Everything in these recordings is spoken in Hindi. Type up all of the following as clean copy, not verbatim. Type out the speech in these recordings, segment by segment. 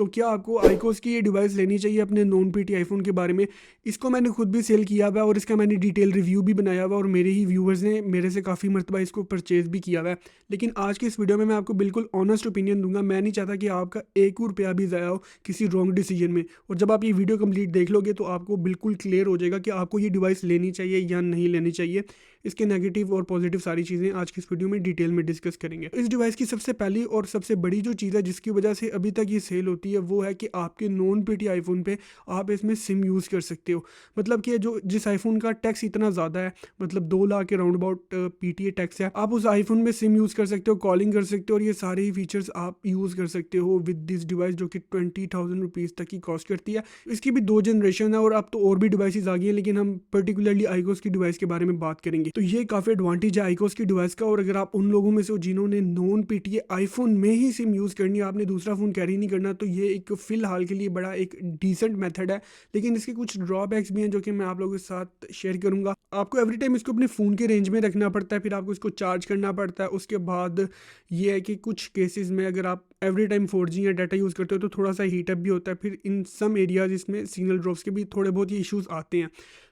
तो क्या आपको आईकोस की ये डिवाइस लेनी चाहिए अपने नॉन पीटी आईफोन के बारे में। इसको मैंने खुद भी सेल किया हुआ है और इसका मैंने डिटेल रिव्यू भी बनाया हुआ है और मेरे ही व्यूवर्स ने मेरे से काफ़ी मरतबा इसको परचेज़ भी किया हुआ है। लेकिन आज की इस वीडियो में मैं आपको बिल्कुल ऑनेस्ट ओपिनियन दूंगा। मैं नहीं चाहता कि आपका एक रुपया भी ज़ाया हो किसी रॉन्ग डिसीजन में। और जब आप ये वीडियो कंप्लीट देख लोगे तो आपको बिल्कुल क्लियर हो जाएगा कि आपको ये डिवाइस लेनी चाहिए या नहीं लेनी चाहिए। इसके नेगेटिव और पॉजिटिव सारी चीज़ें आज की इस वीडियो में डिटेल में डिस्कस करेंगे। इस डिवाइस की सबसे पहली और सबसे बड़ी जो चीज़ है जिसकी वजह से अभी तक ये सेल होती है वो है कि आपके नॉन पीटी आईफोन पे आप इसमें सिम यूज़ कर सकते हो। मतलब कि जो जिस आईफोन का टैक्स इतना ज़्यादा है, मतलब 2 लाख के राउंड अबाउट पीटीए टैक्स है, आप उस आईफोन में सिम यूज़ कर सकते हो, कॉलिंग कर सकते हो और ये सारे ही फीचर्स आप यूज़ कर सकते हो विद दिस डिवाइस जो कि 20,000 रुपीज़ तक की कॉस्ट करती है। इसकी भी 2 जनरेशन है और अब तो और भी डिवाइसेस आ गई हैं, लेकिन हम पर्टिकुलरली आईकोस की डिवाइस के बारे में बात करेंगे। तो ये काफ़ी एडवांटेज है आईकोस की डिवाइस का। और अगर आप उन लोगों में से हो जिन्होंने नॉन पीटीए आईफोन में ही सिम यूज़ करनी है, आपने दूसरा फ़ोन कैरी नहीं करना, तो ये एक फ़िलहाल के लिए बड़ा एक डिसेंट मेथड है। लेकिन इसके कुछ ड्रॉबैक्स भी हैं जो कि मैं आप लोगों के साथ शेयर करूंगा। आपको एवरी टाइम इसको अपने फ़ोन के रेंज में रखना पड़ता है, फिर आपको इसको चार्ज करना पड़ता है। उसके बाद ये है कि कुछ केसेस में अगर आप एवरी टाइम 4G या डाटा यूज़ करते हो तो थोड़ा सा हीटअप भी होता है। फिर इन सम एरियाज़ इसमें सिग्नल ड्रॉप्स के भी थोड़े बहुत ये इश्यूज़ आते हैं।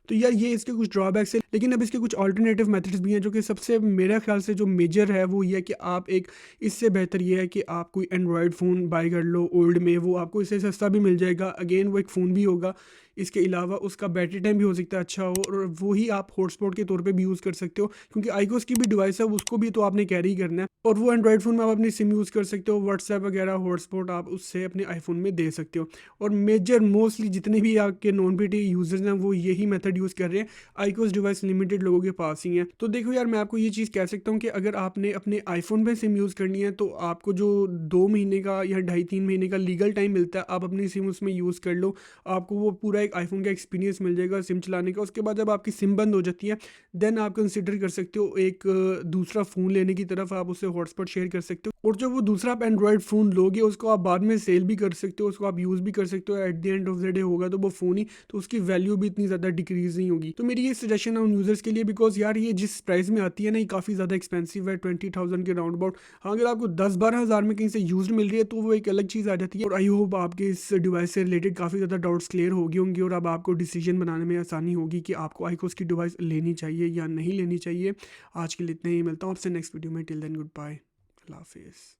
तो यार ये इसके कुछ ड्रॉबैक्स है। लेकिन अब इसके कुछ ऑल्टरनेटिव मेथड्स भी हैं जो कि सबसे मेरा ख्याल से जो मेजर है वो ये है कि आप एक इससे बेहतर ये है कि आप कोई एंड्रॉयड फ़ोन बाय कर लो ओल्ड में, वो आपको इससे सस्ता भी मिल जाएगा। अगेन वो एक फ़ोन भी होगा। इसके अलावा उसका बैटरी टाइम भी हो सकता है अच्छा हो और वो ही आप हॉटस्पॉट के तौर पे भी यूज़ कर सकते हो, क्योंकि आईकोस की भी डिवाइस है उसको भी तो आपने कैरी करना है। और वो एंड्रॉयड फ़ोन में आप अपनी सिम यूज़ कर सकते हो, व्हाट्सएप वगैरह हॉटस्पॉट आप उससे अपने आईफोन में दे सकते हो। और मेजर मोस्टली जितने भी आपके नॉन पीटी यूज़र्स हैं वो यही मेथड यूज़ कर रहे हैं। आईकोस डिवाइस लिमिटेड लोगों के पास ही है। तो देखो यार, मैं आपको ये चीज़ कह सकता हूँ कि अगर आपने अपने आईफोन पे सिम यूज़ करनी है तो आपको जो 2 महीने का या 2.5-3 महीने का लीगल टाइम मिलता है, आप अपनी सिम उसमें यूज़ कर लो। आपको वो पूरा एक आईफोन का एक्सपीरियंस मिल जाएगा सिम चलाने का। उसके बाद जब आपकी सिम बंद हो जाती है देन आप कंसिडर कर सकते हो एक दूसरा फ़ोन लेने की तरफ। आप उससे हॉटस्पॉट शेयर कर सकते हो और जो वो दूसरा आप एंड्रॉयड फ़ोन लोगे उसको आप बाद में सेल भी कर सकते हो, उसको आप यूज़ भी कर सकते हो। At the end of the day होगा तो वो फ़ोन ही, तो उसकी वैल्यू भी इतनी ज़्यादा डिक्रीज़ नहीं होगी। तो मेरी ये सजेशन है उन यूज़र्स के लिए, बिकॉज यार ये जिस प्राइस में आती है ना ये काफ़ी ज़्यादा एक्सपेंसिव है, 20,000 के राउंड अबाउट। हाँ, अगर आपको 10-12 हज़ार में कहीं से यूज़ मिल रही है तो वो एक अलग चीज़ आ जाती है। और आई होप आपके इस डिवाइस से रिलेटेड काफ़ी ज़्यादा डाउट्स क्लियर हो गए होंगे और अब आपको डिसीजन बनाने में आसानी होगी कि आपको आईकोस की डिवाइस लेनी चाहिए या नहीं लेनी चाहिए। आज के लिए इतना ही, मिलता हूँ आपसे नेक्स्ट वीडियो में। टिल देन गुड बाय, अल्लाह हाफिज़।